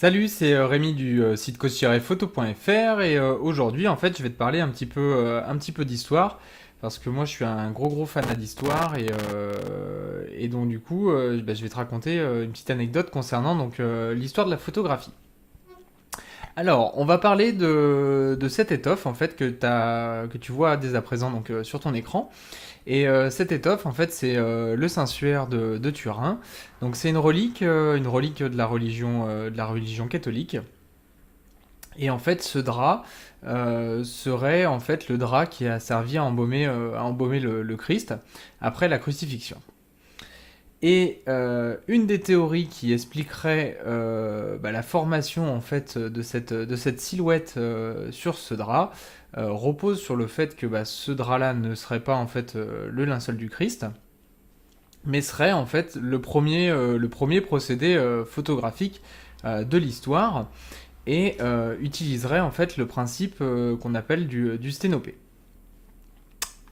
Salut, c'est Rémi du site coach-photo.fr et aujourd'hui en fait je vais te parler un petit peu d'histoire parce que moi je suis un gros fan d'histoire et donc du coup je vais te raconter une petite anecdote concernant l'histoire de la photographie. Alors on va parler de cette étoffe en fait que tu vois dès à présent sur ton écran. Et cette étoffe, en fait, c'est le Saint-Suaire de Turin. Donc c'est une relique de la religion catholique. Et en fait, ce drap serait en fait le drap qui a servi à embaumer le Christ après la crucifixion. Et une des théories qui expliquerait la formation en fait de cette silhouette sur ce drap repose sur le fait que ce drap-là ne serait pas en fait le linceul du Christ, mais serait en fait le premier procédé photographique de l'histoire et utiliserait en fait le principe qu'on appelle du sténopé.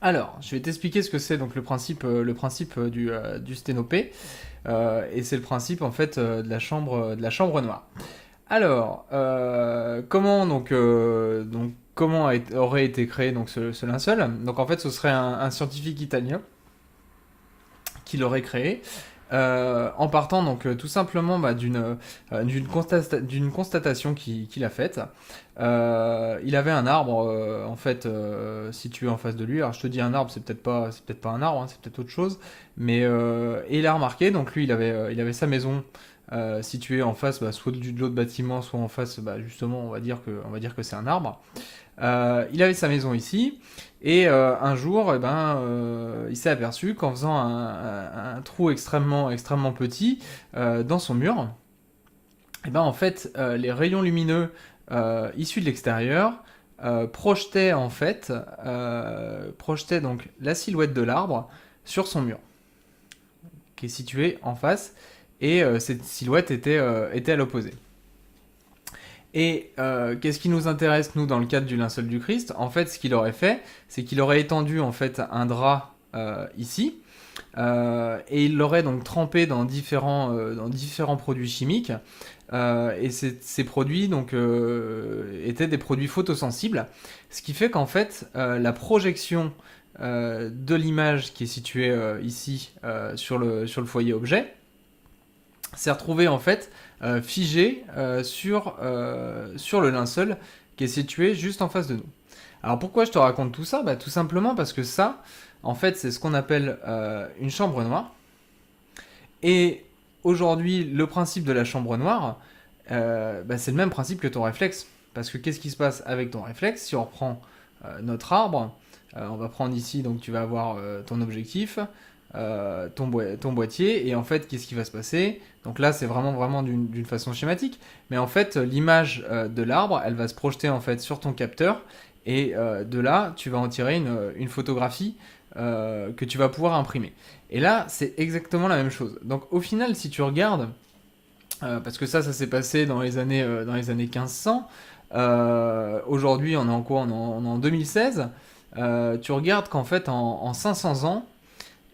Alors, je vais t'expliquer ce que c'est donc le principe du sténopé, et c'est le principe en fait de la chambre noire. Alors, aurait été créé donc ce linceul. Donc en fait, ce serait un scientifique italien qui l'aurait créé. En partant tout simplement d'une constatation qu'il a faite. Il avait un arbre en fait situé en face de lui. Alors je te dis un arbre, c'est peut-être pas un arbre, hein, c'est peut-être autre chose. Mais et il a remarqué, donc lui il avait sa maison située en face, soit de l'autre bâtiment, soit en face, justement on va dire que c'est un arbre. Il avait sa maison ici, et un jour, il s'est aperçu qu'en faisant un trou extrêmement petit dans son mur, en fait, les rayons lumineux issus de l'extérieur projetaient donc la silhouette de l'arbre sur son mur, qui est situé en face, et cette silhouette était à l'opposé. Et qu'est-ce qui nous intéresse, nous, dans le cadre du linceul du Christ? En fait, ce qu'il aurait fait, c'est qu'il aurait étendu en fait un drap ici, et il l'aurait donc trempé dans différents produits chimiques. Et ces produits étaient des produits photosensibles, ce qui fait qu'en fait, la projection de l'image qui est située ici sur le foyer objet s'est retrouvé en fait figé sur le linceul qui est situé juste en face de nous. Alors pourquoi je te raconte tout ça? Tout simplement parce que ça, en fait, c'est ce qu'on appelle une chambre noire. Et aujourd'hui, le principe de la chambre noire, c'est le même principe que ton réflexe. Parce que qu'est-ce qui se passe avec ton réflexe? Si on reprend notre arbre, on va prendre ici, donc tu vas avoir ton objectif, ton boîtier, et en fait, qu'est-ce qui va se passer? Donc là, c'est vraiment d'une façon schématique, mais en fait, l'image de l'arbre, elle va se projeter en fait sur ton capteur, et de là, tu vas en tirer une photographie que tu vas pouvoir imprimer. Et là, c'est exactement la même chose. Donc au final, si tu regardes, parce que ça s'est passé dans les années 1500, aujourd'hui, on est en quoi? On est en 2016. Tu regardes qu'en fait, en 500 ans,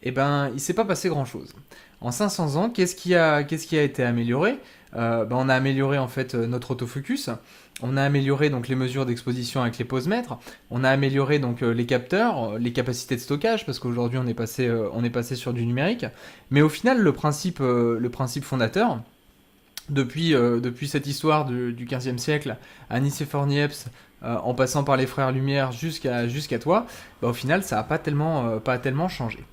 il s'est pas passé grand-chose. En 500 ans, qu'est-ce qui a été amélioré? On a amélioré en fait notre autofocus, on a amélioré donc les mesures d'exposition avec les posemètres, on a amélioré donc les capteurs, les capacités de stockage, parce qu'aujourd'hui on est passé sur du numérique. Mais au final, le principe fondateur, depuis cette histoire du XVe siècle, à Nicéphore Niepce, en passant par les frères Lumière jusqu'à toi, au final ça n'a pas tellement changé.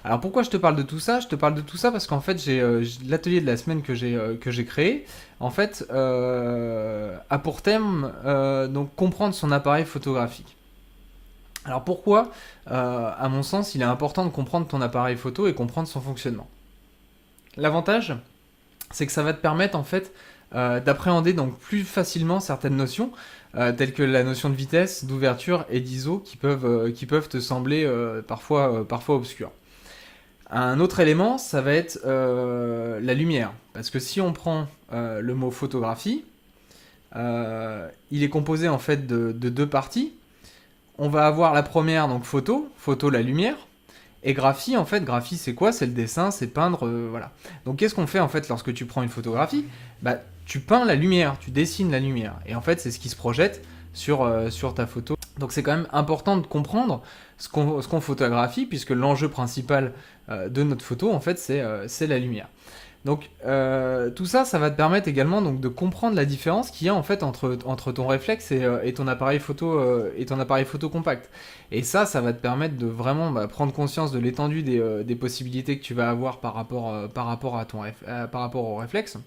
Alors pourquoi je te parle de tout ça? Je te parle de tout ça parce qu'en fait j'ai l'atelier de la semaine que j'ai créé, en fait a pour thème donc comprendre son appareil photographique. Alors pourquoi, à mon sens, il est important de comprendre ton appareil photo et comprendre son fonctionnement? L'avantage, c'est que ça va te permettre en fait d'appréhender donc plus facilement certaines notions, telles que la notion de vitesse, d'ouverture et d'ISO qui peuvent te sembler parfois obscures. Un autre élément, ça va être la lumière. Parce que si on prend le mot photographie, il est composé en fait de deux parties. On va avoir la première, donc photo la lumière, Et graphie, en fait, graphie c'est quoi? C'est le dessin, c'est peindre, voilà. Donc qu'est-ce qu'on fait en fait lorsque tu prends une photographie? Bah tu peins la lumière, tu dessines la lumière. Et en fait c'est ce qui se projette sur ta photo. Donc c'est quand même important de comprendre ce qu'on photographie, puisque l'enjeu principal de notre photo, en fait, c'est la lumière. Donc tout ça, ça va te permettre également donc, de comprendre la différence qu'il y a en fait entre ton réflexe et ton appareil photo compact. Et ça va te permettre de vraiment prendre conscience de l'étendue des possibilités que tu vas avoir par rapport au réflexe.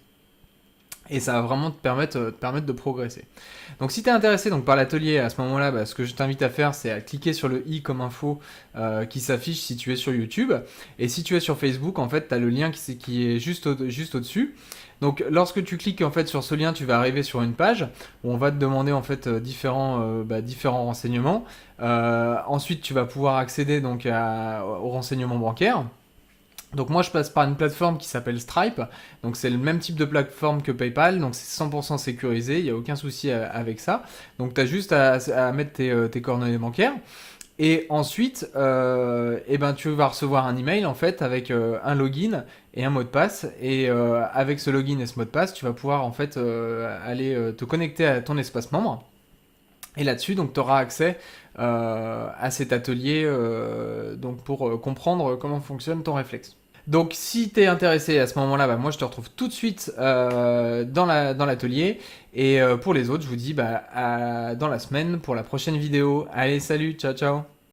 Et ça va vraiment te permettre de progresser. Donc si tu es intéressé donc, par l'atelier, à ce moment-là, ce que je t'invite à faire, c'est à cliquer sur le i comme info qui s'affiche si tu es sur YouTube. Et si tu es sur Facebook, en fait, tu as le lien qui est juste au-dessus. Donc lorsque tu cliques en fait sur ce lien, tu vas arriver sur une page où on va te demander en fait différents renseignements. Ensuite, tu vas pouvoir accéder donc aux renseignements bancaires. Donc moi je passe par une plateforme qui s'appelle Stripe, donc c'est le même type de plateforme que PayPal, donc c'est 100% sécurisé, il n'y a aucun souci avec ça. Donc tu as juste à mettre tes coordonnées bancaires. Et ensuite, tu vas recevoir un email en fait avec un login et un mot de passe. Et avec ce login et ce mot de passe, tu vas pouvoir en fait aller te connecter à ton espace membre. Et là-dessus, donc, tu auras accès à cet atelier donc pour comprendre comment fonctionne ton réflexe. Donc, si tu es intéressé à ce moment-là, moi, je te retrouve tout de suite dans l'atelier. Et pour les autres, je vous dis dans la semaine pour la prochaine vidéo. Allez, salut, ciao, ciao.